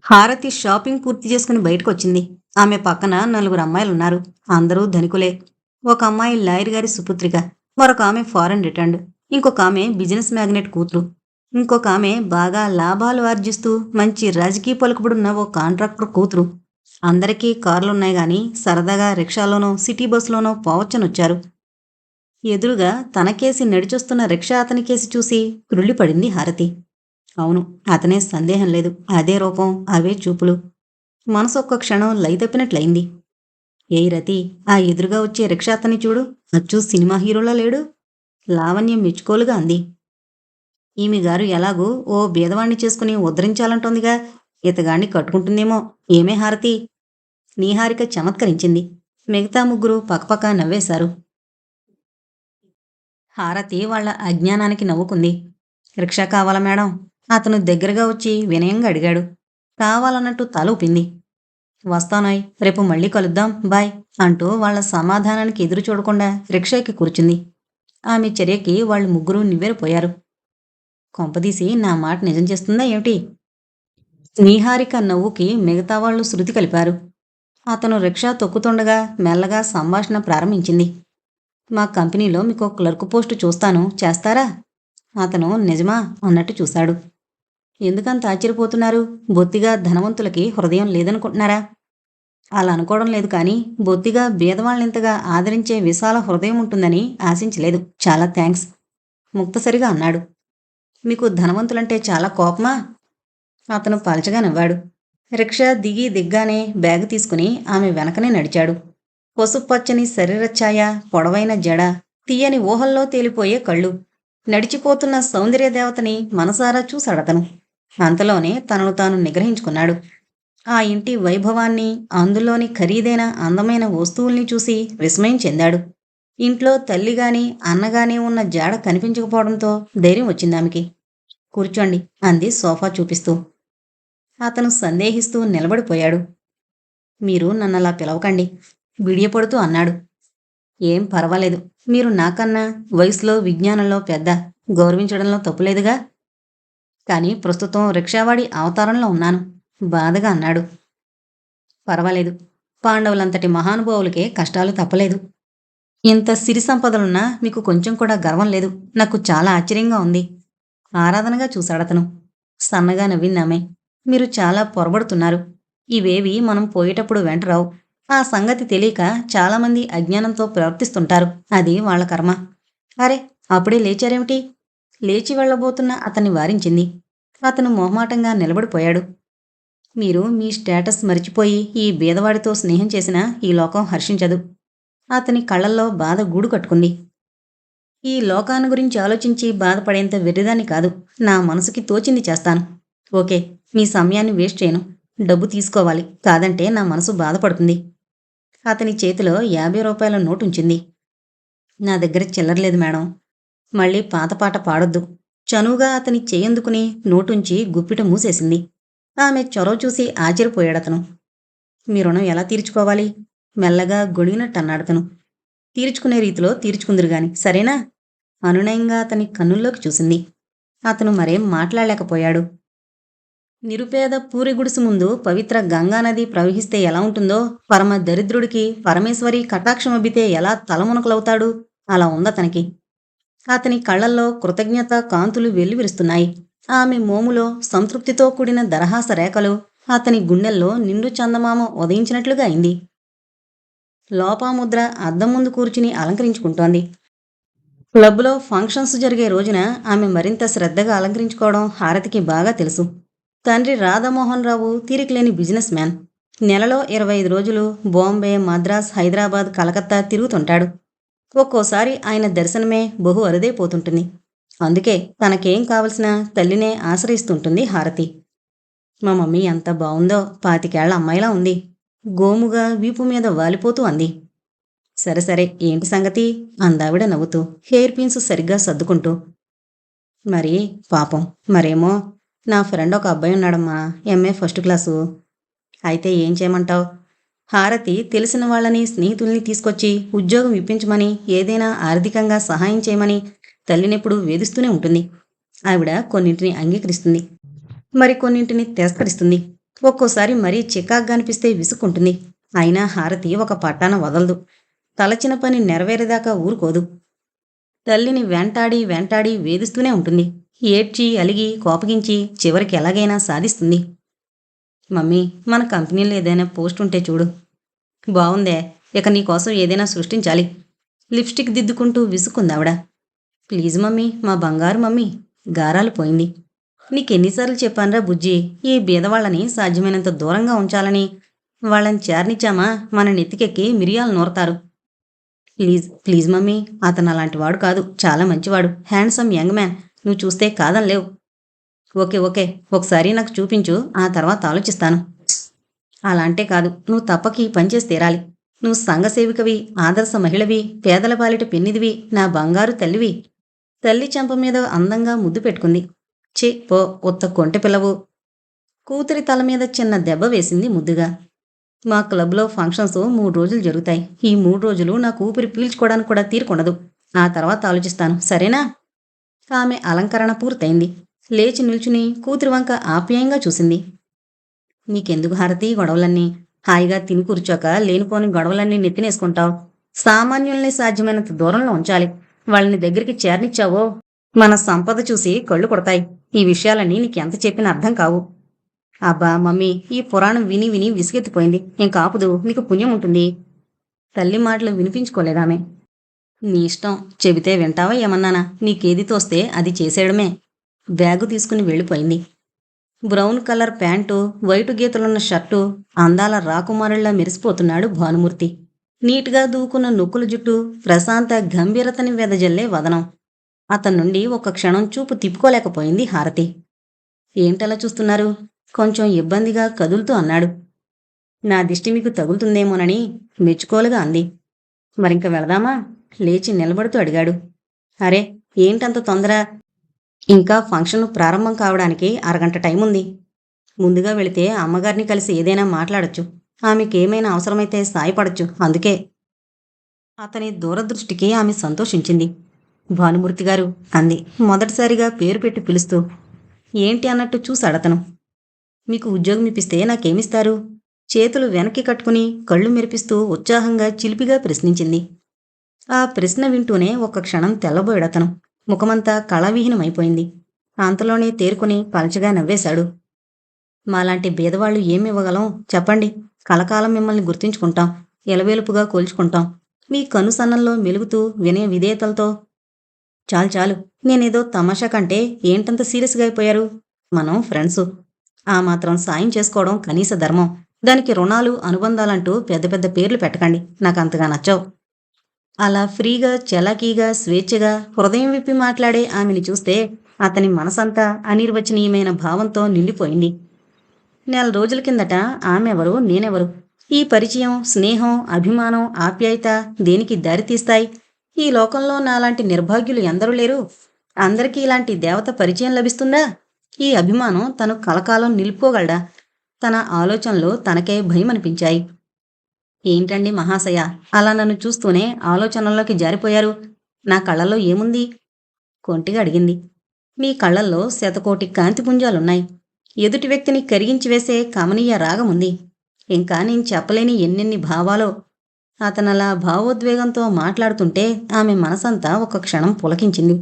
హారతి షాపింగ్ పూర్తి చేసుకుని బయటకొచ్చింది. ఆమె పక్కన నలుగురు అమ్మాయిలున్నారు. అందరూ ధనికులే. ఒక అమ్మాయి లాయర్ గారి సుపుత్రిక, మరొక ఆమె ఫారెన్ రిటర్న్డ్, ఇంకొక ఆమె బిజినెస్ మ్యాగ్నెట్ కూతురు, ఇంకొక ఆమె బాగా లాభాలు ఆర్జిస్తూ మంచి రాజకీయ పలుకుబడున్న ఓ కాంట్రాక్టర్ కూతురు. అందరికీ కార్లున్నాయి గాని సరదాగా రిక్షాలోనో సిటీ బస్సులోనో పోవచ్చనొచ్చారు. ఎదురుగా తనకేసి నడిచొస్తున్న రిక్షా అతనికేసి చూసి త్రుళ్ళిపడింది హారతి. అవును, అతనే, సందేహం లేదు. అదే రూపం, అవే చూపులు. మనసు ఒక్క క్షణం లయతప్పినట్లయింది. ఏయ్ రతి, ఆ ఎదురుగా వచ్చే రిక్షా అతన్ని చూడు, అచ్చు సినిమా హీరోలా లేడు? లావణ్యం మెచ్చుకోలుగా అంది. ఈమె గారు ఎలాగూ ఓ బీదవాణ్ణి చేసుకుని ఉద్ధరించాలంటోందిగా, ఇతగాణ్ణి కట్టుకుంటుందేమో. ఏమే హారతి? నీహారిక చమత్కరించింది. మిగతా ముగ్గురు పకపక నవ్వేశారు. హారతి వాళ్ళ అజ్ఞానానికి నవ్వుకుంది. రిక్షా కావాలా మేడం? అతను దగ్గరగా వచ్చి వినయంగా అడిగాడు. కావాలన్నట్టు తల ఊపింది. వస్తానోయ్, రేపు మళ్ళీ కలుద్దాం, బాయ్ అంటూ వాళ్ళ సమాధానానికి ఎదురు చూడకుండా రిక్షాకి కూర్చుంది. ఆమె చర్యకి వాళ్ళు ముగ్గురు నివ్వెరపోయారు. కొంపదీసి నా మాట నిజం చేస్తుందా ఏమిటి? నీహారిక నవ్వుకి మిగతా వాళ్ళు శృతి కలిపారు. అతను రిక్షా తొక్కుతుండగా మెల్లగా సంభాషణ ప్రారంభించింది. మా కంపెనీలో మీకు క్లర్క్ పోస్టు చూస్తాను, చేస్తారా? అతను నిజమా అన్నట్టు చూశాడు. ఎందుకంత ఆశ్చర్యపోతున్నారు? బొత్తిగా ధనవంతులకి హృదయం లేదనుకుంటున్నారా? అలా అనుకోవడం లేదు, కానీ బొత్తిగా బీదవాళ్ళనింతగా ఆదరించే విశాల హృదయం ఉంటుందని ఆశించలేదు. చాలా థ్యాంక్స్ ముక్తసరిగా అన్నాడు. మీకు ధనవంతులంటే చాలా కోపమా? అతను పలచగా నవ్వాడు. రిక్షా దిగి దిగ్గానే బ్యాగు తీసుకుని ఆమె వెనకనే నడిచాడు. పసుపచ్చని శరీరఛాయ, పొడవైన జడ, తీయని ఊహల్లో తేలిపోయే కళ్ళు. నడిచిపోతున్న సౌందర్య దేవతని మనసారా చూశాడతను. అంతలోనే తనను తాను నిగ్రహించుకున్నాడు. ఆ ఇంటి వైభవాన్ని, అందులోని ఖరీదైన అందమైన వస్తువుల్ని చూసి విస్మయం చెందాడు. ఇంట్లో తల్లిగాని అన్నగాని ఉన్న జాడ కనిపించకపోవడంతో ధైర్యం వచ్చిందామెకి. కూర్చోండి అంది సోఫా చూపిస్తూ. అతను సందేహిస్తూ నిలబడిపోయాడు. మీరు నన్నలా పిలవకండి బిడియపడుతూ అన్నాడు. ఏం పర్వాలేదు, మీరు నాకన్నా వయసులో విజ్ఞానంలో పెద్ద, గౌరవించడంలో తప్పులేదుగా. కానీ ప్రస్తుతం రిక్షావాడి అవతారంలో ఉన్నాను, బాధగా అన్నాడు. పర్వాలేదు, పాండవులంతటి మహానుభావులకే కష్టాలు తప్పలేదు. ఇంత సిరి సంపదలున్నా మీకు కొంచెం కూడా గర్వం లేదు. నాకు చాలా ఆశ్చర్యంగా ఉంది. ఆరాధనగా చూశాడతను. సన్నగా నవ్విందామె. మీరు చాలా పొరబడుతున్నారు. ఇవేవి మనం పోయేటప్పుడు వెంటరావు. ఆ సంగతి తెలియక చాలామంది అజ్ఞానంతో ప్రవర్తిస్తుంటారు. అది వాళ్ళ కర్మ. అరే, అప్పుడే లేచారేమిటి? లేచి వెళ్ళబోతున్న అతన్ని వారించింది. అతను మొహమాటంగా నిలబడిపోయాడు. మీరు మీ స్టేటస్ మరిచిపోయి ఈ బీదవాడితో స్నేహం చేసినా ఈ లోకం హర్షించదు. అతని కళ్ళల్లో బాధ గూడు కట్టుకుంది. ఈ లోకాన్ని గురించి ఆలోచించి బాధపడేంత వెర్రిదాన్ని కాదు. నా మనసుకి తోచింది చేస్తాను. ఓకే, మీ సమయాన్ని వేస్ట్ చేయను. డబ్బు తీసుకోవాలి, కాదంటే నా మనసు బాధపడుతుంది. అతని చేతిలో 50 రూపాయల నోటు ఉంచింది. నా దగ్గర చిల్లరలేదు మేడం. మళ్ళీ పాతపాట పాడొద్దు. చనువుగా అతని చేయందుకుని నోటుంచి గుప్పిట మూసేసింది. ఆమె చొరవ చూసి ఆశ్చర్యపోయాడతను. మీ రుణం ఎలా తీర్చుకోవాలి? మెల్లగా గొణిగినట్టన్నాడతను. తీర్చుకునే రీతిలో తీర్చుకుందురుగాని, సరేనా? అనునయంగా అతని కన్నుల్లోకి చూసింది. అతను మరేం మాట్లాడలేకపోయాడు. నిరుపేద పూరి గుడిసు ముందు పవిత్ర గంగానది ప్రవహిస్తే ఎలా ఉంటుందో, పరమ దరిద్రుడికి పరమేశ్వరి కటాక్షమబ్బితే ఎలా తలమునకలవుతాడు, అలా ఉందతనికి. అతని కళ్ళల్లో కృతజ్ఞత కాంతులు వెల్లివిరుస్తున్నాయి. ఆమె మోములో సంతృప్తితో కూడిన దరహాస రేఖలు అతని గుండెల్లో నిండు చందమామ ఉదయించినట్లుగా అయింది. లోపాముద్ర అద్దం ముందు కూర్చుని అలంకరించుకుంటోంది. క్లబ్లో ఫంక్షన్స్ జరిగే రోజున ఆమె మరింత శ్రద్ధగా అలంకరించుకోవడం హారతికి బాగా తెలుసు. తండ్రి రాధామోహన్ రావు తీరికలేని బిజినెస్ మ్యాన్. నెలలో 25 రోజులు బాంబే, మద్రాస్, హైదరాబాద్, కలకత్తా తిరుగుతుంటాడు. ఒక్కోసారి ఆయన దర్శనమే బహు అరుదైపోతుంటుంది. అందుకే తనకేం కావలసినా తల్లినే ఆశ్రయిస్తుంటుంది హారతి. మా మమ్మీ ఎంత బావుందో, 25 ఏళ్ల అమ్మాయిలా ఉంది. గోముగా వీపు మీద వాలిపోతూ అంది. సరే సరే, ఏంటి సంగతి అందావిడ నవ్వుతూ, హెయిర్ పిన్స్ సరిగ్గా సర్దుకుంటూ. మరి పాపం, మరేమో నా ఫ్రెండ్ ఒక అబ్బాయి ఉన్నాడమ్మా, ఎంఏ ఫస్ట్ క్లాసు. అయితే ఏం చేయమంటావు? హారతి తెలిసిన వాళ్ళని, స్నేహితుల్ని తీసుకొచ్చి ఉద్యోగం ఇప్పించమని, ఏదైనా ఆర్థికంగా సహాయం చేయమని తల్లినెప్పుడు వేధిస్తూనే ఉంటుంది. ఆవిడ కొన్నింటిని అంగీకరిస్తుంది, మరి కొన్నింటిని తిరస్కరిస్తుంది. ఒక్కోసారి మరీ చికాగ్గా అనిపిస్తే విసుక్కుంటుంది. అయినా హారతి ఒక పట్టాన వదలదు. తలచిన పని నెరవేరేదాకా ఊరుకోదు. తల్లిని వెంటాడి వెంటాడి వేధిస్తూనే ఉంటుంది. ఏడ్చి అలిగి కోపగించి చివరికి ఎలాగైనా సాధిస్తుంది. మమ్మీ, మన కంపెనీలో ఏదైనా పోస్ట్ ఉంటే చూడు. బావుందే, ఇక నీకోసం ఏదైనా సృష్టించాలి. లిప్స్టిక్ దిద్దుకుంటూ విసుక్కుందావిడ. ప్లీజ్ మమ్మీ, మా బంగారు మమ్మీ. గారాలు పోయింది. నీకెన్నిసార్లు చెప్పానురా బుజ్జి, ఈ బీదవాళ్ళని సాధ్యమైనంత దూరంగా ఉంచాలని. వాళ్ళని చేరనిచ్చామా మన నెత్తికెక్కి మిరియాలు నూరతారు. ప్లీజ్ ప్లీజ్ మమ్మీ, అతను అలాంటివాడు కాదు, చాలా మంచివాడు, హ్యాండ్సమ్ యంగ్ మ్యాన్. నువ్వు చూస్తే కాదనలేవు. ఓకే ఓకే, ఒకసారి నాకు చూపించు, ఆ తర్వాత ఆలోచిస్తాను. అలా అంటే కాదు, నువ్వు తప్పక ఈ పని చేసి తీరాలి. నువ్వు సంఘసేవికవి, ఆదర్శ మహిళవి, పేదల పాలిట పెన్నిదివి, నా బంగారు తల్లివి. తల్లి చెంప మీద అందంగా ముద్దు పెట్టుకుంది. ఛీ పో, ఉత్త కొంటె పిల్లవు. కూతురి తల మీద చిన్న దెబ్బ వేసింది ముద్దుగా. మా క్లబ్లో ఫంక్షన్స్ 3 రోజులు జరుగుతాయి. ఈ 3 రోజులు నాకు ఊపిరి పీల్చుకోవడానికి కూడా తీరుకుండదు. ఆ తర్వాత ఆలోచిస్తాను, సరేనా? ఆమె అలంకరణ పూర్తయింది. లేచి నిల్చుని కూతురి వంక ఆప్యాయంగా చూసింది. నీకెందుకు హారతి గొడవలన్నీ? హాయిగా తిని కూర్చోక లేనిపోని గొడవలన్నీ నెత్తినేసుకుంటావు. సామాన్యుల్ని సాధ్యమైనంత దూరంలో ఉంచాలి. వాళ్ళని దగ్గరికి చేరనిచ్చావో మన సంపద చూసి కళ్ళు కొడతాయి. ఈ విషయాలన్నీ నీకెంత చెప్పినా అర్థం కావు. అబ్బా మమ్మీ, ఈ పురాణం విని విని విసిగెత్తిపోయింది. ఇంకాపుదు, నీకు పుణ్యం ఉంటుంది. తల్లి మాటలు వినిపించుకోలేదామె. నీ ఇష్టం, చెబితే వింటావా ఏమన్నానా? నీకేది తోస్తే అది చేసేయడమే. బ్యాగు తీసుకుని వెళ్ళిపోయింది. బ్రౌన్ కలర్ ప్యాంటు, వైటు గీతలున్న షర్టు, అందాల రాకుమారుల్లా మెరిసిపోతున్నాడు భానుమూర్తి. నీట్గా దూకున్న నొక్కుల జుట్టు, ప్రశాంత గంభీరతని వెదజల్లే వదనం. అతని నుండి ఒక్క క్షణం చూపు తిప్పుకోలేకపోయింది హారతి. ఏంటలా చూస్తున్నారు? కొంచెం ఇబ్బందిగా కదులుతూ అన్నాడు. నా దిష్టి మీకు తగులుతుందేమోనని మెచ్చుకోలుగా అంది. మరింక వెళదామా? లేచి నిలబడుతూ అడిగాడు. అరే, ఏంటంత తొందర? ఇంకా ఫంక్షన్ ప్రారంభం కావడానికి అరగంట టైం ఉంది. ముందుగా వెళితే అమ్మగారిని కలిసి ఏదైనా మాట్లాడొచ్చు. ఆమెకేమైనా అవసరమైతే సాయపడొచ్చు. అందుకే. అతని దూరదృష్టికి ఆమె సంతోషించింది. భానుమూర్తి గారు అంది మొదటిసారిగా పేరు పెట్టి పిలుస్తూ. ఏంటి అన్నట్టు చూశాడతను. మీకు ఉద్యోగం ఇప్పిస్తే నాకేమిస్తారు? చేతులు వెనక్కి కట్టుకుని కళ్ళు మెరిపిస్తూ ఉత్సాహంగా చిలిపిగా ప్రశ్నించింది. ఆ ప్రశ్న వింటూనే ఒక్క క్షణం తెల్లబోయాడతను. ముఖమంతా కళావిహీనమైపోయింది. అంతలోనే తేరుకుని పలచగా నవ్వేశాడు. మాలాంటి బీదవాళ్లు ఏమివ్వగలం చెప్పండి? కలకాలం మిమ్మల్ని గుర్తుంచుకుంటాం, ఎలవేలుపుగా కోల్చుకుంటాం. మీ కనుసన్నల్లో మెలుగుతూ వినయ విధేయతలతో. చాలు చాలు, నేనేదో తమాషా కంటే ఏంటంత సీరియస్గా అయిపోయారు? మనం ఫ్రెండ్సు. ఆ మాత్రం సాయం చేసుకోవడం కనీస ధర్మం. దానికి రుణాలు, అనుబంధాలంటూ పెద్ద పెద్ద పేర్లు పెట్టకండి. నాకు అంతగా నచ్చవు. అలా ఫ్రీగా, చలాకీగా, స్వేచ్ఛగా హృదయం విప్పి మాట్లాడే ఆమెని చూస్తే అతని మనసంతా అనిర్వచనీయమైన భావంతో నిండిపోయింది. 4 రోజుల కిందట ఆమెవరు, నేనెవరు? ఈ పరిచయం, స్నేహం, అభిమానం, ఆప్యాయత దేనికి దారితీస్తాయి? ఈ లోకంలో నాలాంటి నిర్భాగ్యులు ఎందరూ లేరు. అందరికీ ఇలాంటి దేవత పరిచయం లభిస్తుందా? ఈ అభిమానం తను కలకాలం నిలుపుకోగలడా? తన ఆలోచనలు తనకే భయమనిపించాయి. ఏంటండి మహాశయ, అలా నన్ను చూస్తూనే ఆలోచనల్లోకి జారిపోయారు? నా కళ్ళల్లో ఏముంది? కొంటిగా అడిగింది. మీ కళ్ళల్లో శతకోటి కాంతిపుంజాలున్నాయి. ఎదుటి వ్యక్తిని కరిగించి వేసే కమనీయ రాగముంది. ఇంకా నేను చెప్పలేని ఎన్నెన్ని భావాలో. అతనలా భావోద్వేగంతో మాట్లాడుతుంటే ఆమె మనసంతా ఒక క్షణం పులకించింది.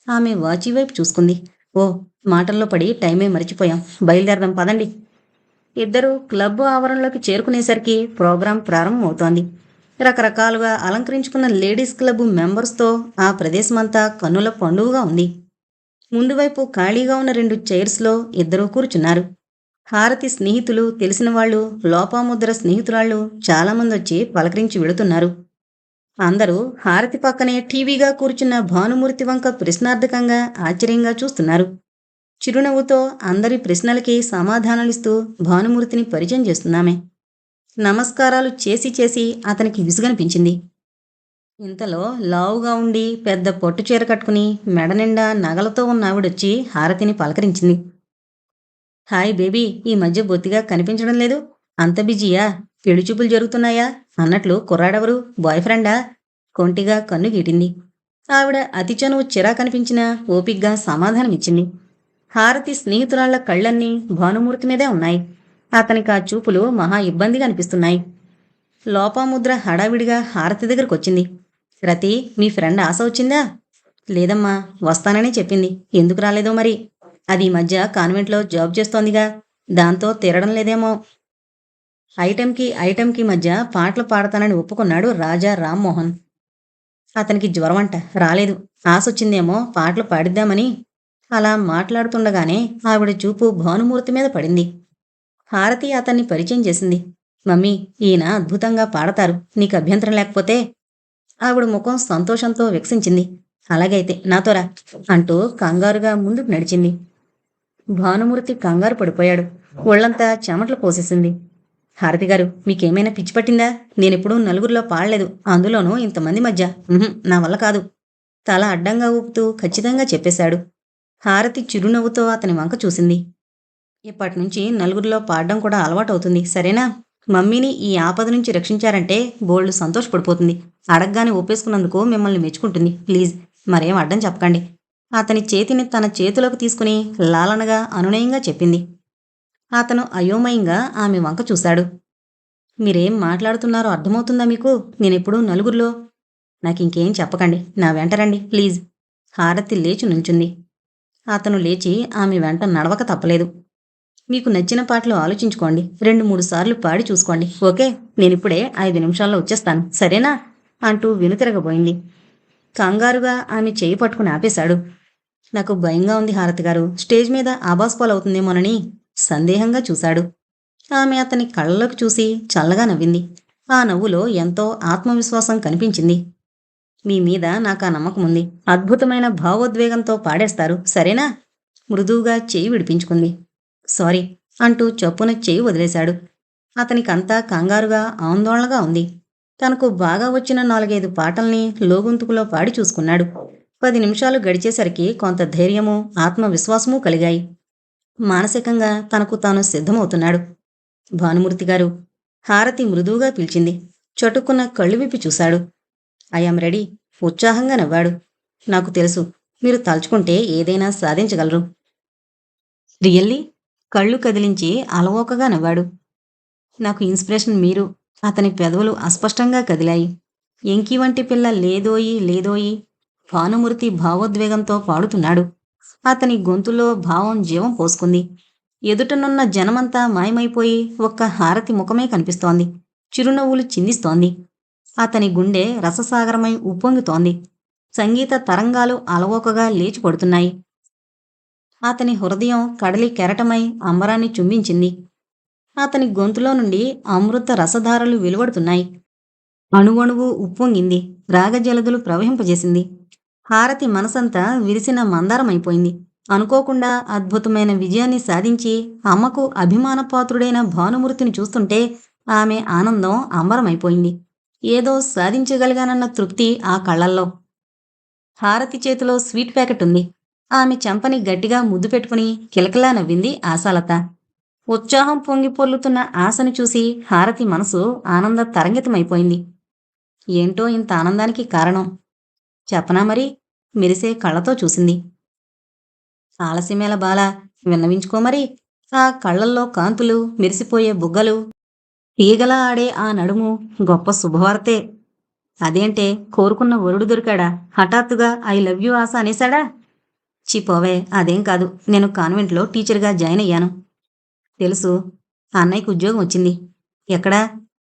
ఆమె వాచి వైపు చూసుకుంది. ఓ, మాటల్లో పడి టైమే మరిచిపోయాం. బయలుదేరదాం పదండి. ఇద్దరూ క్లబ్ ఆవరణలోకి చేరుకునేసరికి ప్రోగ్రాం ప్రారంభమవుతోంది. రకరకాలుగా అలంకరించుకున్న లేడీస్ క్లబ్ మెంబర్స్తో ఆ ప్రదేశమంతా కన్నుల పండుగగా ఉంది. ముందువైపు ఖాళీగా ఉన్న 2 చైర్స్లో ఇద్దరూ కూర్చున్నారు. హారతి స్నేహితులు, తెలిసిన వాళ్ళు, లోపాముద్ర స్నేహితురాళ్ళు చాలామంది వచ్చి పలకరించి వెళుతున్నారు. అందరూ హారతి పక్కనే టీవీగా కూర్చున్న భానుమూర్తి వంక ప్రశ్నార్థకంగా, ఆశ్చర్యంగా చూస్తున్నారు. చిరునవ్వుతో అందరి ప్రశ్నలకి సమాధానాలిస్తూ భానుమూర్తిని పరిచయం చేస్తున్నామే. నమస్కారాలు చేసి చేసి అతనికి విసుగనిపించింది. ఇంతలో లావుగా ఉండి పెద్ద పట్టుచీర కట్టుకుని మెడ నిండా నగలతో ఉన్న ఆవిడొచ్చి హారతిని పలకరించింది. హాయ్ బేబీ, ఈ మధ్య బొత్తిగా కనిపించడం లేదు. అంత బిజీయా? పెళ్లిచూపులు జరుగుతున్నాయా అన్నట్లు కుర్రాడెవరు? బాయ్ ఫ్రెండా? కొంటిగా కన్ను గీటింది. ఆవిడ అతి చనువు చిరాకనిపించినా ఓపిగ్గా సమాధానమిచ్చింది. హారతి స్నేహితురాళ్ల కళ్ళన్నీ భానుమూర్తి మీదే ఉన్నాయి. అతనికి ఆ చూపులు మహా ఇబ్బందిగా అనిపిస్తున్నాయి. లోపాముద్ర హడావిడిగా హారతి దగ్గరకొచ్చింది. రతి, మీ ఫ్రెండ్ ఆశ వచ్చిందా? లేదమ్మా, వస్తానని చెప్పింది. ఎందుకు రాలేదో మరి. అది ఈ మధ్య కాన్వెంట్లో జాబ్ చేస్తోందిగా, దాంతో తిరగడం లేదేమో. ఐటెంకి మధ్య పాటలు పాడతానని ఒప్పుకున్నాడు రాజా రామ్మోహన్. అతనికి జ్వరమంట, రాలేదు. ఆశొచ్చిందేమో పాటలు పాడిద్దామని. అలా మాట్లాడుతుండగానే ఆవిడ చూపు భానుమూర్తి మీద పడింది. హారతి అతన్ని పరిచయం చేసింది. మమ్మీ, ఈయన అద్భుతంగా పాడతారు, నీకు అభ్యంతరం లేకపోతే. ఆవిడ ముఖం సంతోషంతో వికసించింది. అలాగైతే నాతోరా అంటూ కంగారుగా ముందుకు నడిచింది. భానుమూర్తి కంగారు పడిపోయాడు. ఒళ్లంతా చెమటలు పోసేసింది. హారతి గారు, మీకేమైనా పిచ్చి పట్టిందా? నేనెప్పుడూ నలుగురిలో పాడలేదు, అందులోనూ ఇంతమంది మధ్య. నా వల్ల కాదు. తల అడ్డంగా ఊపుతూ ఖచ్చితంగా చెప్పేశాడు. హారతి చిరునవ్వుతో అతని వంక చూసింది. ఇప్పటినుంచి నలుగురిలో పాడడం కూడా అలవాటవుతుంది, సరేనా? మమ్మీని ఈ ఆపద నుంచి రక్షించారంటే బోల్డు సంతోషపడిపోతుంది. అడగ్గానే ఒప్పేసుకున్నందుకు మిమ్మల్ని మెచ్చుకుంటుంది. ప్లీజ్ మరేం అడ్డం చెప్పకండి. అతని చేతిని తన చేతిలోకి తీసుకుని లాలనగా అనునయంగా చెప్పింది. అతను అయోమయంగా ఆమె వంక చూశాడు. మీరేం మాట్లాడుతున్నారో అర్థమవుతుందా మీకు? నేనెప్పుడూ నలుగురిలో. నాకింకేం చెప్పకండి, నా వెంట రండి ప్లీజ్. హారతి లేచి నుంచుంది. అతను లేచి ఆమె వెంట నడవక తప్పలేదు. మీకు నచ్చిన పాటలు ఆలోచించుకోండి, 2-3 సార్లు పాడి చూసుకోండి, ఓకే? నేనిప్పుడే 5 నిమిషాల్లో వచ్చేస్తాను, సరేనా? అంటూ వెనుతిరగబోయింది. కంగారుగా ఆమె చేయి పట్టుకుని ఆపేశాడు. నాకు భయంగా ఉంది హారతి గారు, స్టేజ్ మీద ఆబాస్పాలవుతుందేమోనని. సందేహంగా చూశాడు. ఆమె అతని కళ్ళలోకి చూసి చల్లగా నవ్వింది. ఆ నవ్వులో ఎంతో ఆత్మవిశ్వాసం కనిపించింది. మీ మీద నాకా నమ్మకముంది. అద్భుతమైన భావోద్వేగంతో పాడేస్తారు, సరేనా? మృదువుగా చేయి విడిపించుకుంది. సారీ అంటూ చప్పున చేయి వదిలేశాడు. అతనికంతా కంగారుగా ఆందోళనగా ఉంది. తనకు బాగా వచ్చిన 4-5 పాటల్ని లోగొంతుకులో పాడి చూసుకున్నాడు. 10 నిమిషాలు గడిచేసరికి కొంత ధైర్యమూ ఆత్మవిశ్వాసమూ కలిగాయి. మానసికంగా తనకు తాను సిద్ధమవుతున్నాడు. భానుమూర్తి గారు, హారతి మృదువుగా పిలిచింది. చటుక్కున కళ్ళు విప్పి చూశాడు. I'm ready. ఉత్సాహంగా నవ్వాడు. నాకు తెలుసు, మీరు తలుచుకుంటే ఏదైనా సాధించగలరు. రియల్లీ? కళ్ళు కదిలించి అలవోకగా నవ్వాడు. నాకు ఇన్స్పిరేషన్ మీరు. అతని పెదవులు అస్పష్టంగా కదిలాయి. ఎంకి వంటి పిల్ల లేదోయి లేదోయి. భానుమూర్తి భావోద్వేగంతో పాడుతున్నాడు. అతని గొంతులో భావం జీవం పోసుకుంది. ఎదుటనున్న జనమంతా మాయమైపోయి ఒక్క హారతి ముఖమే కనిపిస్తోంది. చిరునవ్వులు చిందిస్తోంది. అతని గుండె రససాగరమై ఉప్పొంగుతోంది. సంగీత తరంగాలు అలవోకగా లేచి పడుతున్నాయి. అతని హృదయం కడలి కెరటమై అంబరాన్ని చుంబించింది. అతని గొంతులో నుండి అమృత రసధారలు వెలువడుతున్నాయి. అణువణువు ఉప్పొంగింది. రాగజలదులు ప్రవహింపజేసింది. హారతి మనసంతా విరిసిన మందారమైపోయింది. అనుకోకుండా అద్భుతమైన విజయాన్ని సాధించి అమ్మకు అభిమానపాత్రుడైన భానుమూర్తిని చూస్తుంటే ఆమె ఆనందం అంబరమైపోయింది. ఏదో సాధించగలిగానన్న తృప్తి ఆ కళ్ళల్లో. హారతి చేతిలో స్వీట్ ప్యాకెట్ ఉంది. ఆమె చెంపని గట్టిగా ముద్దు పెట్టుకుని కిలకిలా నవ్వింది ఆశాలత. ఉత్సాహం పొంగి పొర్లుతున్న ఆశను చూసి హారతి మనసు ఆనంద తరంగితమైపోయింది. ఏంటో ఇంత ఆనందానికి కారణం చెప్పనా మరి? మెరిసే కళ్ళతో చూసింది. ఆలస్యమేల బాల, విన్నవించుకో మరి. ఆ కళ్ళల్లో కాంతులు, మెరిసిపోయే బుగ్గలు, తీగలా ఆడే ఆ నడుము గొప్ప శుభవార్తే. అదేంటే, కోరుకున్న వరుడు దొరికాడా? హఠాత్తుగా ఐ లవ్ యూ ఆశ అనేశాడా? చిపోవే, అదేం కాదు. నేను కాన్వెంట్లో టీచర్గా జాయిన్ అయ్యాను. తెలుసు. అన్నయ్యకు ఉద్యోగం వచ్చింది. ఎక్కడా?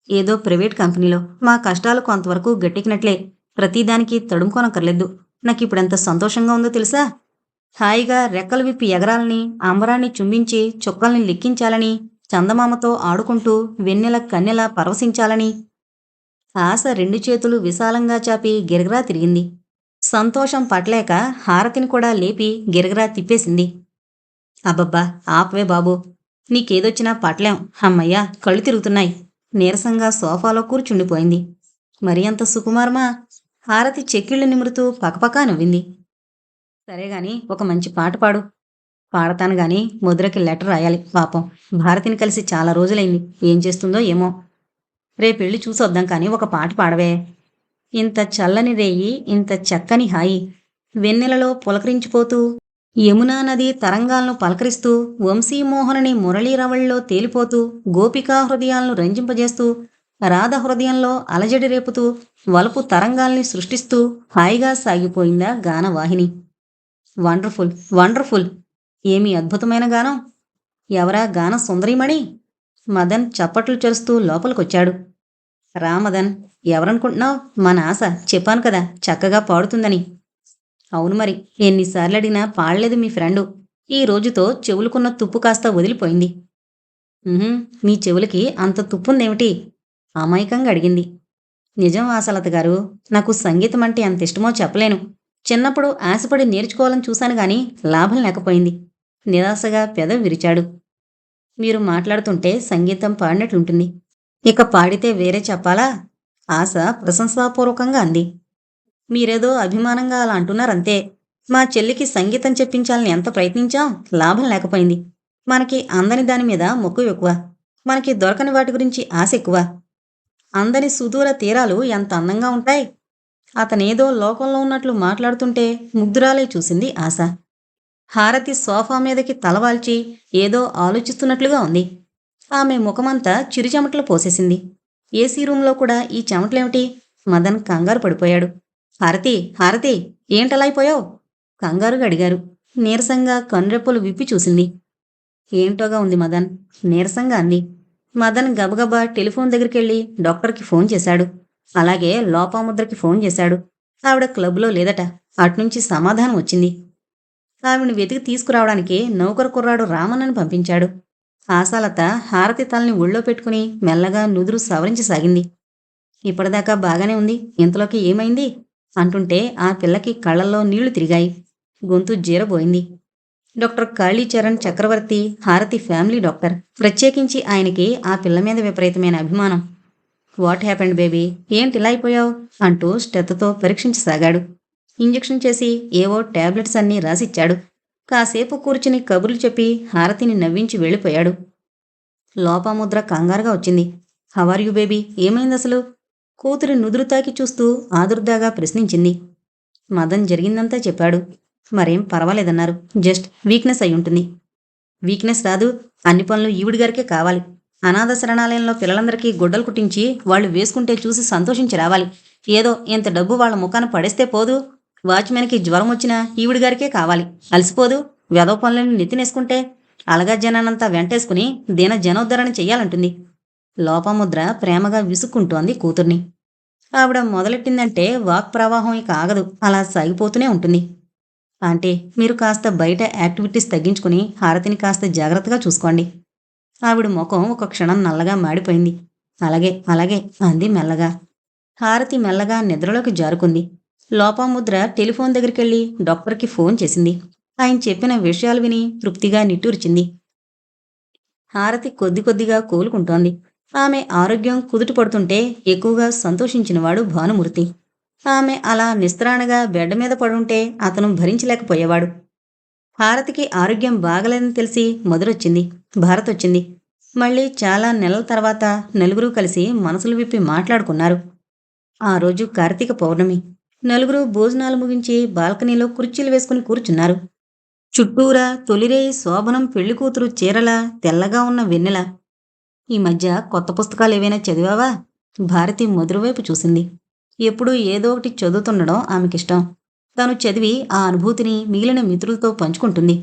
ఏదో ప్రైవేట్ కంపెనీలో. మా కష్టాలు కొంతవరకు గట్టెక్కినట్లే. ప్రతిదానికి తడుముకోనక్కర్లేదు. నాకిప్పుడెంత సంతోషంగా ఉందో తెలుసా? హాయిగా రెక్కలు విప్పి ఎగరాలని, అంబరాన్ని చుంబించి చుక్కల్ని లెక్కించాలని, చందమామతో ఆడుకుంటూ వెన్నెల కన్నెల పరవశించాలని. ఆశ 2 చేతులు విశాలంగా చాపి గిరగిరా తిరిగింది. సంతోషం పట్లేక హారతిని కూడా లేపి గిరగిరా తిప్పేసింది. అబ్బబ్బా, ఆపవే బాబూ. నీకేదొచ్చినా పట్లేం. అమ్మయ్యా, కళ్ళు తిరుగుతున్నాయి. నీరసంగా సోఫాలో కూర్చుండిపోయింది. మరి అంత సుకుమారమా? హారతి చెక్కిళ్ళు నిమురుతూ పకపకా నవ్వింది. సరేగాని ఒక మంచి పాట పాడు. పాడతాను గాని ముద్రకి లెటర్ రాయాలి. పాపం భారతిని కలిసి చాలా రోజులైంది. ఏం చేస్తుందో ఏమో. రేపెళ్ళి చూసొద్దాం కానీ ఒక పాట పాడవే. ఇంత చల్లని రేయి, ఇంత చక్కని హాయి, వెన్నెలలో పులకరించిపోతూ యమునా నది తరంగాలను పలకరిస్తూ, వంశీమోహనుని మురళీరవళ్ళలో తేలిపోతూ, గోపికా హృదయాలను రంజింపజేస్తూ, రాధ హృదయంలో అలజడి రేపుతూ, వలపు తరంగాల్ని సృష్టిస్తూ హాయిగా సాగిపోయిందా గానవాహిని. వండర్ఫుల్! వండర్ఫుల్! ఏమి అద్భుతమైన గానం! ఎవరా గాన సుందరీమణి? మదన్ చప్పట్లు చేస్తూ లోపలికొచ్చాడు. రా మదన్, ఎవరనుకుంటున్నావు? మన ఆశ. చెప్పాను కదా చక్కగా పాడుతుందని. అవును మరి, ఎన్నిసార్లడిగినా పాడలేదు మీ ఫ్రెండు. ఈ రోజుతో చెవులుకున్న తుప్పు కాస్త వదిలిపోయింది. ఉహుం, మీ చెవులకి అంత తుప్పుందేమిటి? అమాయకంగా అడిగింది. నిజం ఆశలత గారు, నాకు సంగీతం అంటే ఎంత ఇష్టమో చెప్పలేను. చిన్నప్పుడు ఆశపడి నేర్చుకోవాలని చూశాను గాని లాభం లేకపోయింది. నిరాశగా పెదవి విరిచాడు. మీరు మాట్లాడుతుంటే సంగీతం పాడినట్లుంటుంది. ఇక పాడితే వేరే చెప్పాలా? ఆశ ప్రశంసాపూర్వకంగా అంది. మీరేదో అభిమానంగా అలా అంటున్నారంతే. మా చెల్లికి సంగీతం చెప్పించాలని ఎంత ప్రయత్నించాం, లాభం లేకపోయింది. మనకి అందని దాని మీద మక్కువ ఎక్కువ. మనకి దొరకని వాటి గురించి ఆశ ఎక్కువ. అందని సుదూర తీరాలు ఎంత అందంగా ఉంటాయి. అతనేదో లోకంలో ఉన్నట్లు మాట్లాడుతుంటే ముగ్ధురాలై చూసింది ఆశ. హారతి సోఫా మీదకి తలవాల్చి ఏదో ఆలోచిస్తున్నట్లుగా ఉంది. ఆమె ముఖమంతా చిరుచెమటలు పోసేసింది. ఏసీ రూంలో కూడా ఈ చెమటలేమిటి? మదన్ కంగారు పడిపోయాడు. హారతి, హారతి, ఏంటలా అయిపోయావు? కంగారుగా అడిగారు. నీరసంగా కనురెప్పలు విప్పి చూసింది. ఏంటోగా ఉంది మదన్, నీరసంగా అంది. మదన్ గబగబా టెలిఫోన్ దగ్గరికెళ్ళి డాక్టర్కి ఫోన్ చేశాడు. అలాగే లోపాముద్రకి ఫోన్ చేశాడు. ఆవిడ క్లబ్లో లేదట. అట్నుంచి సమాధానం వచ్చింది. ఆవిడని వెతికి తీసుకురావడానికి నౌకరు కుర్రాడు రామన్నని పంపించాడు. ఆశాలత హారతి తలని ఒళ్ళో పెట్టుకుని మెల్లగా నుదురు సవరించసాగింది. ఇప్పటిదాకా బాగానే ఉంది, ఇంతలోకి ఏమైంది అంటుంటే ఆ పిల్లకి కళ్ళల్లో నీళ్లు తిరిగాయి. గొంతు జీరబోయింది. డాక్టర్ కాళీచరణ్ చక్రవర్తి హారతి ఫ్యామిలీ డాక్టర్. ప్రత్యేకించి ఆయనకి ఆ పిల్ల మీద విపరీతమైన అభిమానం. వాట్ హ్యాపెండ్ బేబీ, ఏంటిలా అయిపోయావు అంటూ స్టెత్తో పరీక్షించసాగాడు. ఇంజెక్షన్ చేసి ఏవో టాబ్లెట్స్ అన్నీ రాసిచ్చాడు. కాసేపు కూర్చుని కబుర్లు చెప్పి హారతిని నవ్వించి వెళ్ళిపోయాడు. లోపాముద్ర కంగారుగా వచ్చింది. హౌఆర్ యు బేబీ, ఏమైందసలు? కూతురి నుదురు తాకి చూస్తూ ఆదుర్దాగా ప్రశ్నించింది. మదన్ జరిగిందంతా చెప్పాడు. మరేం పర్వాలేదన్నారు. జస్ట్ వీక్నెస్ అయి ఉంటుంది. వీక్నెస్ రాదు, అన్ని పనులు ఈవిడిగారికే కావాలి. అనాథ శరణాలయంలో పిల్లలందరికీ గుడ్డలు కుట్టించి వాళ్ళు వేసుకుంటే చూసి సంతోషించి రావాలి. ఏదో ఇంత డబ్బు వాళ్ళ ముఖాన పడేస్తే పోదు. వాచ్మెన్కి జ్వరం వచ్చినా ఈవిడిగారికే కావాలి. అలసిపోదు, వెధవ పనులను నెత్తినేసుకుంటే. అలగా జనానంతా వెంటేసుకుని దీన జనోద్ధరణ చెయ్యాలంటుంది. లోపముద్ర ప్రేమగా విసుక్కుంటోంది కూతుర్ని. ఆవిడ మొదలెట్టిందంటే వాక్ ప్రవాహం ఇక ఆగదు, అలా సాగిపోతూనే ఉంటుంది. ఆంటీ, మీరు కాస్త బయట యాక్టివిటీస్ తగ్గించుకుని హారతిని కాస్త జాగ్రత్తగా చూసుకోండి. ఆవిడ ముఖం ఒక క్షణం నల్లగా మాడిపోయింది. అలాగే అలాగే అంది మెల్లగా. హారతి మెల్లగా నిద్రలోకి జారుకుంది. లోపాముద్ర టెలిఫోన్ దగ్గరికెళ్ళి డాక్టర్కి ఫోన్ చేసింది. ఆయన చెప్పిన విషయాలు విని తృప్తిగా నిట్టూర్చింది. హారతి కొద్ది కొద్దిగా కోలుకుంటోంది. ఆమె ఆరోగ్యం కుదుట పడుతుంటే ఎక్కువగా సంతోషించినవాడు భానుమూర్తి. ఆమె అలా నిస్త్రాణగా బెడ్ మీద పడుంటే అతను భరించలేకపోయేవాడు. హారతికి ఆరోగ్యం బాగలేదని తెలిసి మధురొచ్చింది, భారతొచ్చింది. మళ్ళీ చాలా నెలల తర్వాత నలుగురూ కలిసి మనసులు విప్పి మాట్లాడుకున్నారు. ఆ రోజు కార్తీక పౌర్ణమి. నలుగురు భోజనాలు ముగించి బాల్కనీలో కుర్చీలు వేసుకుని కూర్చున్నారు. చుట్టూరా తొలిరేయి శోభనం పెళ్లికూతురు చీరలా తెల్లగా ఉన్న వెన్నెల. ఈ మధ్య కొత్త పుస్తకాలు ఏవైనా చదివావా? భారతి మధురవైపు చూసింది. ఎప్పుడూ ఏదో ఒకటి చదువుతుండడం ఆమెకిష్టం. తను చదివి ఆ అనుభూతిని మిగిలిన మిత్రులతో పంచుకుంటుంది.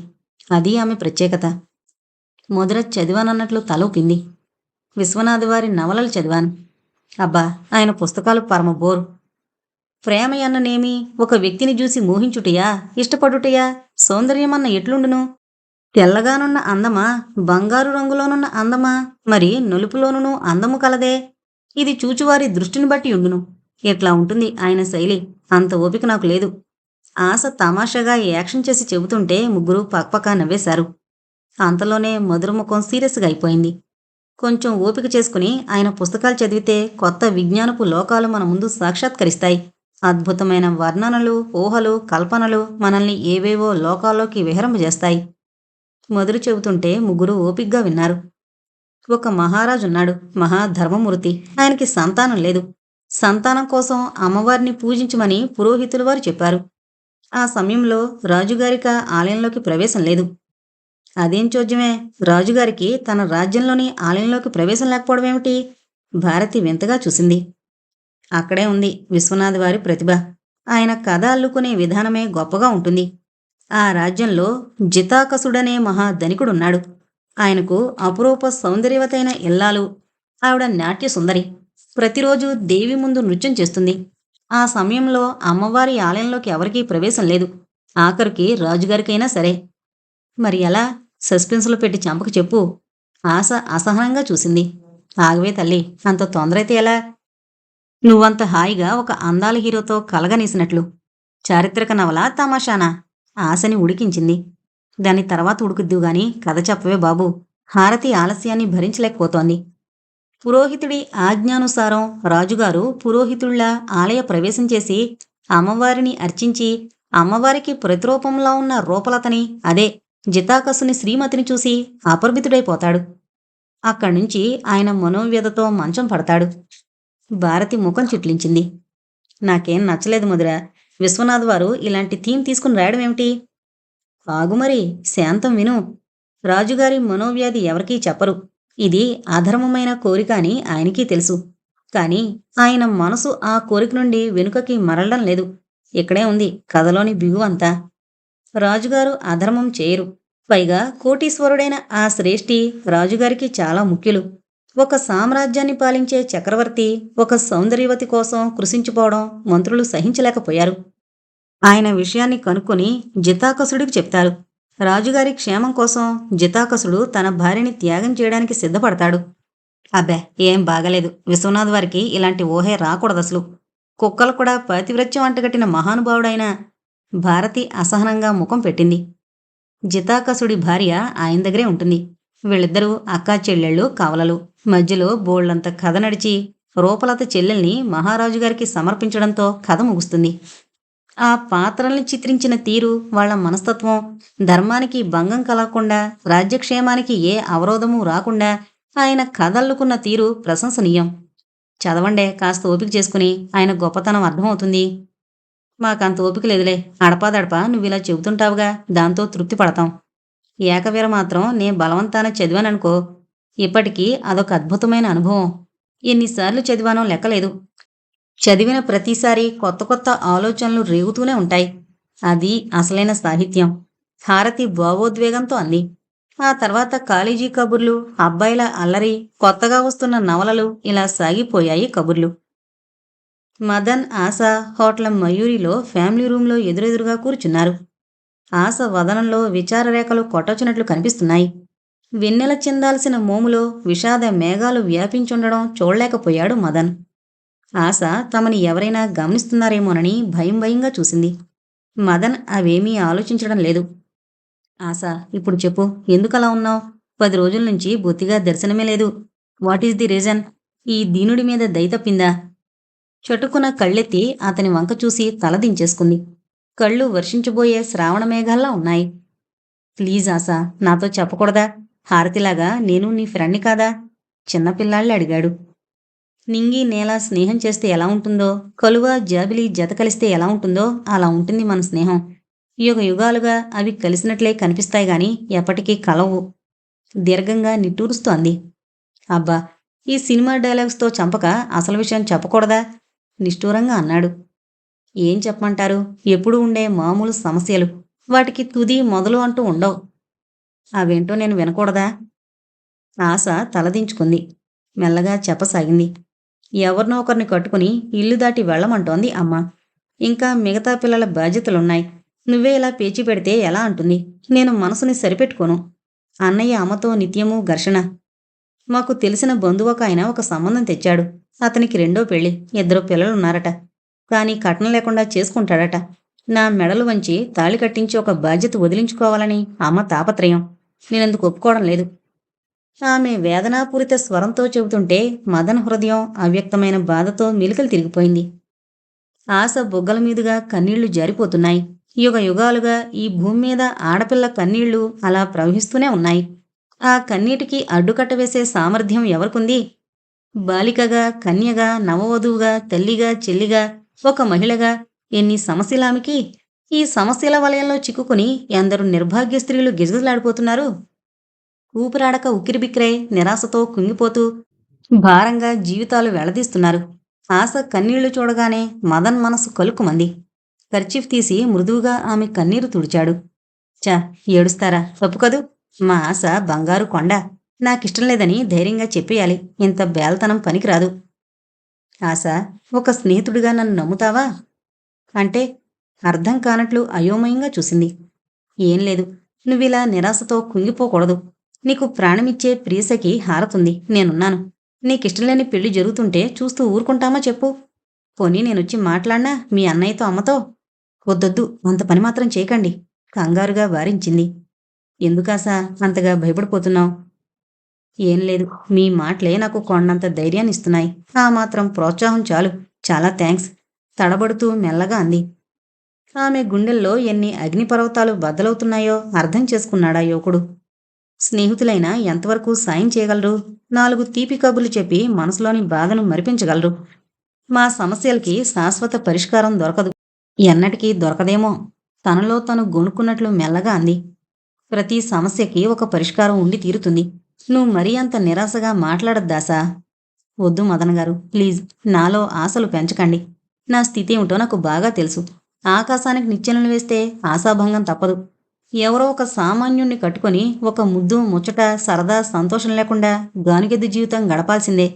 అది ఆమె ప్రత్యేకత. మధుర చదివానన్నట్లు తల ఊపింది. విశ్వనాథ్ వారి నవలలు చదివాను. అబ్బా, ఆయన పుస్తకాలు పరమ బోరు. ప్రేమయన్ననేమి ఒక వ్యక్తిని చూసి మోహించుటయా, ఇష్టపడుటయా, సౌందర్యమన్న ఎట్లుండును? తెల్లగానున్న అందమా, బంగారు రంగులోనున్న అందమా, మరి నలుపులోనును అందము కలదే. ఇది చూచువారి దృష్టిని బట్టి ఉండును. ఎట్లా ఉంటుంది ఆయన శైలి. అంత ఓపిక నాకు లేదు. ఆశ తమాషాగా యాక్షన్ చేసి చెబుతుంటే ముగ్గురు పక్పకా నవ్వేశారు. అంతలోనే మధుర ముఖం సీరియస్గా అయిపోయింది. కొంచెం ఓపిక చేసుకుని ఆయన పుస్తకాలు చదివితే కొత్త విజ్ఞానపు లోకాలు మన ముందు సాక్షాత్కరిస్తాయి. అద్భుతమైన వర్ణనలు, ఊహలు, కల్పనలు మనల్ని ఏవేవో లోకాల్లోకి విహరింపజేస్తాయి. మధుర చెబుతుంటే ముగ్గురు ఓపిగ్గా విన్నారు. ఒక మహారాజున్నాడు, మహాధర్మమూర్తి. ఆయనకి సంతానం లేదు. సంతానం కోసం అమ్మవారిని పూజించమని పురోహితులు వారు చెప్పారు. ఆ సమయంలో రాజుగారిక ఆలయంలోకి ప్రవేశం లేదు. అదేం చోద్యమే! రాజుగారికి తన రాజ్యంలోని ఆలయంలోకి ప్రవేశం లేకపోవడమేమిటి? భారతి వింతగా చూసింది. అక్కడే ఉంది విశ్వనాథ్ వారి ప్రతిభ. ఆయన కథ అల్లుకునే విధానమే గొప్పగా ఉంటుంది. ఆ రాజ్యంలో జితాకసుడనే మహా ధనికుడున్నాడు. ఆయనకు అపురూప సౌందర్యవతైన ఇల్లాలు. ఆవిడ నాట్య సుందరి. ప్రతిరోజు దేవి ముందు నృత్యం చేస్తుంది. ఆ సమయంలో అమ్మవారి ఆలయంలోకి ఎవరికీ ప్రవేశం లేదు. ఆఖరికి రాజుగారికైనా సరే. మరి ఎలా? సస్పెన్స్లో పెట్టి చంపక చెప్పు. ఆశ అసహనంగా చూసింది. ఆగవే తల్లి, అంత తొందర అయితే ఎలా? నువ్వంత హాయిగా ఒక అందాల హీరోతో కలగనేసినట్లు. చారిత్రక నవల తమాషానా? ఆశని ఉడికించింది. దాని తర్వాత ఉడుకుద్దు గాని కథ చెప్పవే బాబూ. హారతి ఆలస్యాన్ని భరించలేకపోతోంది. పురోహితుడి ఆజ్ఞానుసారం రాజుగారు పురోహితుళ్లా ఆలయ ప్రవేశం చేసి అమ్మవారిని అర్చించి అమ్మవారికి ప్రతిరూపంలో ఉన్న రూపలతని, అదే జితాకసుని శ్రీమతిని చూసి అపరిమితుడైపోతాడు. అక్కడ్నుంచి ఆయన మనోవ్యధతో మంచం పడతాడు. భారతి ముఖం చిట్లించింది. నాకేం నచ్చలేదు మధుర. విశ్వనాథ్ వారు ఇలాంటి థీమ్ తీసుకుని రాయడం ఏమిటి? ఆగుమరి, శాంతం విను. రాజుగారి మనోవ్యాధి ఎవరికీ చెప్పరు. ఇది అధర్మమైన కోరిక అని ఆయనకీ తెలుసు. కాని ఆయన మనసు ఆ కోరిక నుండి వెనుకకి మరలడం లేదు. ఇక్కడే ఉంది కథలోని బిగువంతా. రాజుగారు అధర్మం చేయరు. పైగా కోటీశ్వరుడైన ఆ శ్రేష్ఠి రాజుగారికి చాలా ముఖ్యులు. ఒక సామ్రాజ్యాన్ని పాలించే చక్రవర్తి ఒక సౌందర్యవతి కోసం కృశించిపోవడం మంత్రులు సహించలేకపోయారు. ఆయన విషయాన్ని కనుక్కొని జితాకసుడికి చెప్తారు. రాజుగారి క్షేమం కోసం జితాకసుడు తన భార్యని త్యాగం చేయడానికి సిద్ధపడతాడు. అబ్బే, ఏం బాగలేదు. విశ్వనాథ్ వారికి ఇలాంటి ఊహే రాకూడదసలు. కుక్కలు కూడా పాతివ్రత్యం అంటగట్టిన మహానుభావుడైన. భారతి అసహనంగా ముఖం పెట్టింది. జితాకసుడి భార్య ఆయన దగ్గరే ఉంటుంది. వీళ్ళిద్దరూ అక్కా చెల్లెళ్ళు కవలలు. మధ్యలో బోళ్లంత కథ నడిచి రూపలత చెల్లెల్ని మహారాజుగారికి సమర్పించడంతో కథ ముగుస్తుంది. ఆ పాత్రల్ని చిత్రించిన తీరు, వాళ్ల మనస్తత్వం, ధర్మానికి భంగం కలగకుండా, రాజ్యక్షేమానికి ఏ అవరోధమూ రాకుండా ఆయన కథల్లుకున్న తీరు ప్రశంసనీయం. చదవండే, కాస్త ఓపిక చేసుకుని. ఆయన గొప్పతనం అర్థమవుతుంది. మాకంత ఓపిక లేదులే. అడపాదడపా నువ్విలా చెబుతుంటావుగా, దాంతో తృప్తి పడతాం. ఏకవీర మాత్రం నే బలవంతాన చదివాననుకో. ఇప్పటికీ అదొక అద్భుతమైన అనుభవం. ఎన్నిసార్లు చదివానో లెక్కలేదు. చదివిన ప్రతిసారి కొత్త కొత్త ఆలోచనలు రేగుతూనే ఉంటాయి. అది అసలైన సాహిత్యం. హారతి భావోద్వేగంతో అంది. ఆ తర్వాత కాలేజీ కబుర్లు, అబ్బాయిల అల్లరి, కొత్తగా వస్తున్న నవలలు, ఇలా సాగిపోయాయి కబుర్లు. మదన్, ఆశ హోటల్ మయూరిలో ఫ్యామిలీ రూంలో ఎదురెదురుగా కూర్చున్నారు. ఆశ వదనంలో విచారరేఖలు కొట్టొచ్చినట్లు కనిపిస్తున్నాయి. వెన్నెల చిందాల్సిన మోములో విషాద మేఘాలు వ్యాపించుండడం చూడలేకపోయాడు మదన్. ఆశ తమని ఎవరైనా గమనిస్తున్నారేమోనని భయం భయంగా చూసింది. మదన్ అవేమీ ఆలోచించడం లేదు. ఆశ, ఇప్పుడు చెప్పు, ఎందుకలా ఉన్నావు? 10 రోజుల నుంచి బొత్తిగా దర్శనమే లేదు. What is the reason? ఈ దీనుడి మీద దయ తప్పిందా? చటుకున కళ్ళెత్తి అతని వంక చూసి తలదించేసుకుంది. కళ్ళు వర్షించబోయే శ్రావణ మేఘాల్లా ఉన్నాయి. ప్లీజ్ ఆశ, నాతో చెప్పకూడదా? హారతిలాగా నేను నీ ఫ్రెండ్ని కాదా? చిన్నపిల్లాళ్ళి అడిగాడు. నింగి నేల స్నేహం చేస్తే ఎలా ఉంటుందో, కలువ జాబిలి జత కలిస్తే ఎలా ఉంటుందో అలా ఉంటుంది మన స్నేహం. యుగ యుగాలుగా అవి కలిసినట్లే కనిపిస్తాయి గాని ఎప్పటికీ కలవు. దీర్ఘంగా నిట్టూరుస్తూ అంది. అబ్బా, ఈ సినిమా డైలాగ్స్తో చంపక అసలు విషయం చెప్పకూడదా? నిష్ఠూరంగా అన్నాడు. ఏం చెప్పమంటారు? ఎప్పుడూ ఉండే మామూలు సమస్యలు. వాటికి తుది మొదలు అంటూ ఉండవు. అవేంటో నేను వినకూడదా? ఆశ తలదించుకుంది. మెల్లగా చెప్పసాగింది. ఎవరినో ఒకరిని కట్టుకుని ఇల్లు దాటి వెళ్ళమంటోంది అమ్మ. ఇంకా మిగతా పిల్లల బాధ్యతలున్నాయి. నువ్వే ఇలా పేచీ పెడితే ఎలా అంటుంది. నేను మనసుని సరిపెట్టుకోను. అన్నయ్య అమ్మతో నిత్యమూ ఘర్షణ. మాకు తెలిసిన బంధువొక ఆయన ఒక సంబంధం తెచ్చాడు. అతనికి 2వ పెళ్లి, 2 పిల్లలున్నారట. కానీ కట్నం లేకుండా చేసుకుంటాడట. నా మెడలు వంచి తాళి కట్టించి ఒక బాధ్యత వదిలించుకోవాలని అమ్మ తాపత్రయం. నేనెందుకు ఒప్పుకోవడం లేదు. ఆమె వేదనాపూరిత స్వరంతో చెబుతుంటే మదన్ హృదయం అవ్యక్తమైన బాధతో మెలికలు తిరిగిపోయింది. ఆశ బుగ్గల మీదుగా కన్నీళ్లు జారిపోతున్నాయి. యుగ యుగాలుగా ఈ భూమి మీద ఆడపిల్ల కన్నీళ్లు అలా ప్రవహిస్తూనే ఉన్నాయి. ఆ కన్నీటికి అడ్డుకట్ట వేసే సామర్థ్యం ఎవరికుంది? బాలికగా, కన్యగా, నవవధువుగా, తల్లిగా, చెల్లిగా, ఒక మహిళగా ఎన్ని సమస్యలామెకి. ఈ సమస్యల వలయంలో చిక్కుకుని ఎందరు నిర్భాగ్య స్త్రీలు గిజగిజలాడిపోతున్నారు. ఊపిరాడక ఉక్కిరిబిక్కిరై నిరాశతో కుంగిపోతూ భారంగా జీవితాలు వెళ్లదీస్తున్నారు. ఆశ కన్నీళ్లు చూడగానే మదన్ మనసు కలుక్కుమంది. కర్చీఫ్ తీసి మృదువుగా ఆమె కన్నీరు తుడిచాడు. చ ఏడుస్తారా? తప్పు కదూ. మా ఆశ బంగారు కొండ. నాకిష్టం లేదని ధైర్యంగా చెప్పేయాలి. ఇంత బేలతనం పనికిరాదు. ఆశ, ఒక స్నేహితుడిగా నన్ను నమ్ముతావా? అంటే అర్థం కానట్లు అయోమయంగా చూసింది. ఏం లేదు. నువ్విలా నిరాశతో కుంగిపోకూడదు. నీకు ప్రాణమిచ్చే ప్రియసఖి హారతుంది. నేనున్నాను. నీకిష్టం లేని పెళ్లి జరుగుతుంటే చూస్తూ ఊరుకుంటామా చెప్పు? పోనీ నేనొచ్చి మాట్లాడినా మీ అన్నయ్యతో అమ్మతో? వద్దొద్దు, అంత పని మాత్రం చేయకండి కంగారుగా వారించింది. ఎందుకాసా అంతగా భయపడిపోతున్నావు? ఏం లేదు. మీ మాటలే నాకు కొండంత ధైర్యాన్నిస్తున్నాయి. ఆ మాత్రం ప్రోత్సాహం చాలు. చాలా థ్యాంక్స్ తడబడుతూ మెల్లగా అంది. ఆమె గుండెల్లో ఎన్ని అగ్నిపర్వతాలు బద్దలవుతున్నాయో అర్థం చేసుకున్నాడా యువకుడు. స్నేహితులైనా ఎంతవరకు సాయం చేయగలరు? 4 తీపి కబుర్లు చెప్పి మనసులోని బాధను మరిపించగలరు. మా సమస్యలకి శాశ్వత పరిష్కారం దొరకదు. ఎన్నటికీ దొరకదేమో. తనలో తను గొణుక్కున్నట్లు మెల్లగా అంది. ప్రతి సమస్యకి ఒక పరిష్కారం ఉండి తీరుతుంది. నువ్వు మరీ అంత నిరాశగా మాట్లాడొద్దాసా. వద్దు మదన్ గారు, ప్లీజ్. నాలో ఆశలు పెంచకండి. నా స్థితి ఏమిటో నాకు బాగా తెలుసు. ఆకాశానికి నిచ్చెనలు వేస్తే ఆశాభంగం తప్పదు. ఎవరో ఒక సామాన్యుణ్ణి కట్టుకొని ఒక ముద్దు ముచ్చట సరదా సంతోషం లేకుండా గానుగెద్దు జీవితం గడపాల్సిందే.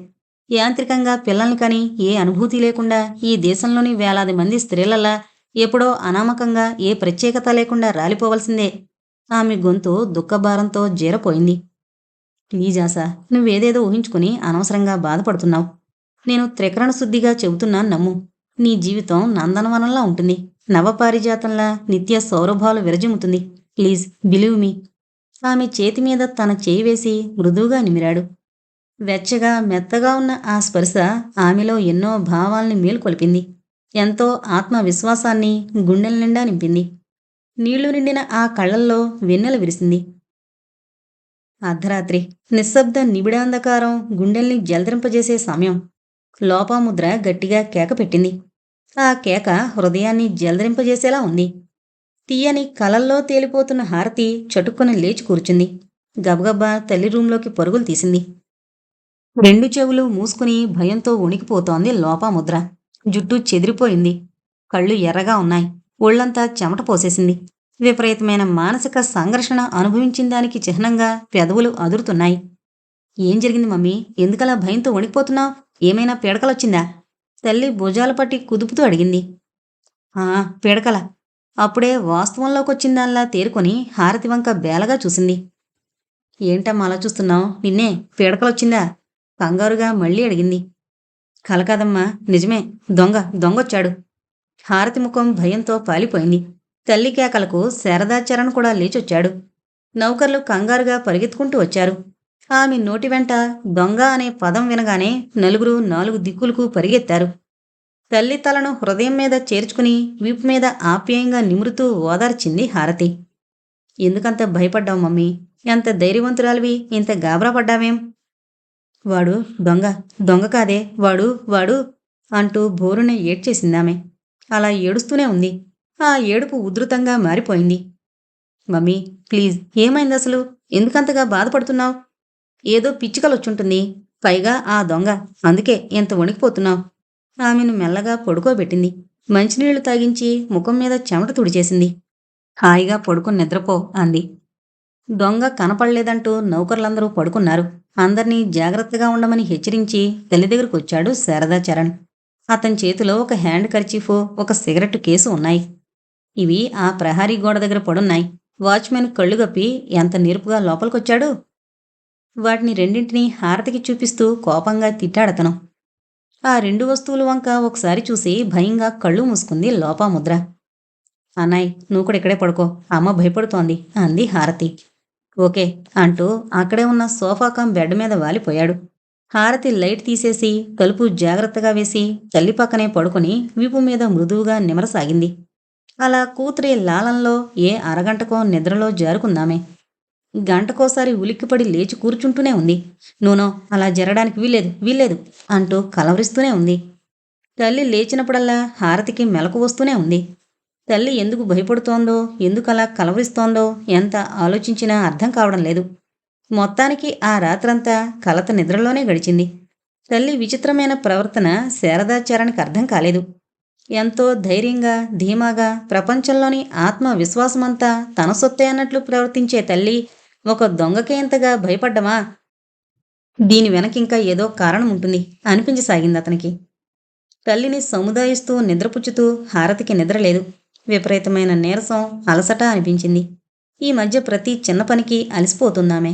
యాంత్రికంగా పిల్లల్ని కని ఏ అనుభూతి లేకుండా ఈ దేశంలోని వేలాది మంది స్త్రీలలా ఎప్పుడో అనామకంగా ఏ ప్రత్యేకత లేకుండా రాలిపోవలసిందే. ఆమె గొంతు దుఃఖభారంతో జీరపోయింది. ప్లీజ్ ఆశా, నువ్వేదేదో ఊహించుకుని అనవసరంగా బాధపడుతున్నావు. నేను త్రికరణ శుద్ధిగా చెబుతున్నాను నమ్ము. నీ జీవితం నందనవనంలా ఉంటుంది. నవపారిజాతంలా నిత్య సౌరభాలు విరజిమ్ముతుంది. Please believe me. ఆమె చేతి మీద తన చేయి వేసి మృదువుగా నిమిరాడు. వెచ్చగా మెత్తగా ఉన్న ఆ స్పర్శ ఆమెలో ఎన్నో భావాల్ని మేల్కొల్పింది. ఎంతో ఆత్మవిశ్వాసాన్ని గుండెల నిండా నింపింది. నీళ్లు నిండిన ఆ కళ్ళల్లో వెన్నెల విరిసింది. అర్ధరాత్రి నిశ్శబ్ద నిబిడాంధకారం గుండెల్ని జలదరింపజేసే సమయం. లోపాముద్ర గట్టిగా కేక పెట్టింది. ఆ కేక హృదయాన్ని జలదరింపజేసేలా ఉంది. తీయని కలల్లో తేలిపోతున్న హారతి చటుక్కున లేచి కూర్చుంది. గబగబా తల్లి రూంలోకి పరుగులు తీసింది. 2 చెవులు మూసుకుని భయంతో వణికిపోతోంది లోపాముద్ర. జుట్టు చెదిరిపోయింది. కళ్ళు ఎర్రగా ఉన్నాయి. ఒళ్లంతా చెమట పోసేసింది. విపరీతమైన మానసిక సంఘర్షణ అనుభవించిన దానికి చిహ్నంగా పెదవులు అదురుతున్నాయి. ఏం జరిగింది మమ్మీ? ఎందుకలా భయంతో వణికిపోతున్నావు? ఏమైనా పీడకలొచ్చిందా? తల్లి భుజాలు పట్టి కుదుపుతూ అడిగింది. ఆ, పీడకల. అప్పుడే వాస్తవంలోకొచ్చిందాల్లా తేరుకొని హారతి వంక బేలగా చూసింది. ఏంటమ్మా అలా చూస్తున్నావు? నిన్నే. పీడకలొచ్చిందా? కంగారుగా మళ్ళీ అడిగింది. కల కాదమ్మా, నిజమే. దొంగొచ్చాడు. హారతి ముఖం భయంతో పాలిపోయింది. తల్లి కేకలకు శారదాచరణ్ కూడా లేచొచ్చాడు. నౌకర్లు కంగారుగా పరిగెత్తుకుంటూ వచ్చారు. ఆమె నోటి వెంట దొంగ అనే పదం వినగానే నలుగురు 4 దిక్కులకు పరిగెత్తారు. తల్లి తలను హృదయం మీద చేర్చుకుని వీపు మీద ఆప్యాయంగా నిమురుతూ ఓదార్చింది హారతి. ఎందుకంత భయపడ్డావు మమ్మీ? ఎంత ధైర్యవంతురాలివి, ఇంత గాబరా పడ్డావేం? వాడు దొంగ కాదే, వాడు అంటూ బోరున ఏడ్చేసిందామె. అలా ఏడుస్తూనే ఉంది. ఆ ఏడుపు ఉధృతంగా మారిపోయింది. Mummy please, ఏమైందసలు? ఎందుకంతగా బాధపడుతున్నావు? ఏదో పిచ్చికలొచ్చుంటుంది. పైగా ఆ దొంగ. అందుకే ఎంత వణికిపోతున్నావు. ఆమెను మెల్లగా పడుకోబెట్టింది. మంచినీళ్లు తాగించి ముఖం మీద చెమట తుడిచేసింది. హాయిగా పడుకుని నిద్రపో అంది. దొంగ కనపడలేదంటూ నౌకర్లందరూ పడుకున్నారు. అందర్నీ జాగ్రత్తగా ఉండమని హెచ్చరించి తల్లి దగ్గరకొచ్చాడు శారదాచరణ్. అతని చేతిలో ఒక హ్యాండ్ కర్చీఫు, ఒక సిగరెట్టు కేసు ఉన్నాయి. ఇవి ఆ ప్రహరీ గోడ దగ్గర పడున్నాయి. వాచ్మెన్ కళ్ళు గప్పి ఎంత నేర్పుగా లోపలికొచ్చాడు. వాటిని రెండింటినీ హారతికి చూపిస్తూ కోపంగా తిట్టాడతను. ఆ 2 వస్తువుల వంక ఒకసారి చూసి భయంగా కళ్ళు మూసుకుంది లోపాముద్ర. అన్నాయ్, నువ్వు కూడా ఇక్కడే పడుకో. అమ్మ భయపడుతోంది అంది హారతి. ఓకే అంటూ అక్కడే ఉన్న సోఫా బెడ్ మీద వాలిపోయాడు. హారతి లైట్ తీసేసి తలుపు జాగ్రత్తగా వేసి తల్లి పక్కనే పడుకుని వీపు మీద మృదువుగా నిమరసాగింది. అలా కూతురి లాలంలో ఏ అరగంటకో నిద్రలో జారుకుందామే. గంటకోసారి ఉలిక్కిపడి లేచి కూర్చుంటూనే ఉంది. నూనో, అలా జరగడానికి వీల్లేదు అంటూ కలవరిస్తూనే ఉంది. తల్లి లేచినప్పుడల్లా హారతికి మెలకు వస్తూనే ఉంది. తల్లి ఎందుకు భయపడుతోందో, ఎందుకలా కలవరిస్తోందో ఎంత ఆలోచించినా అర్థం కావడం లేదు. మొత్తానికి ఆ రాత్రంతా కలత నిద్రలోనే గడిచింది. తల్లి విచిత్రమైన ప్రవర్తన శారదాచారానికి అర్థం కాలేదు. ఎంతో ధైర్యంగా, ధీమాగా, ప్రపంచంలోని ఆత్మవిశ్వాసమంతా తన సొత్తే అన్నట్లు ప్రవర్తించే తల్లి ఒక దొంగకే ఇంతగా భయపడ్డమా? దీని వెనకింకా ఏదో కారణం ఉంటుంది అనిపించసాగింది అతనికి. తల్లిని సముదాయిస్తూ నిద్రపుచ్చుతూ హారతికి నిద్రలేదు. విపరీతమైన నీరసం, అలసట అనిపించింది. ఈ మధ్య ప్రతి చిన్న పనికి అలసిపోతుందామె.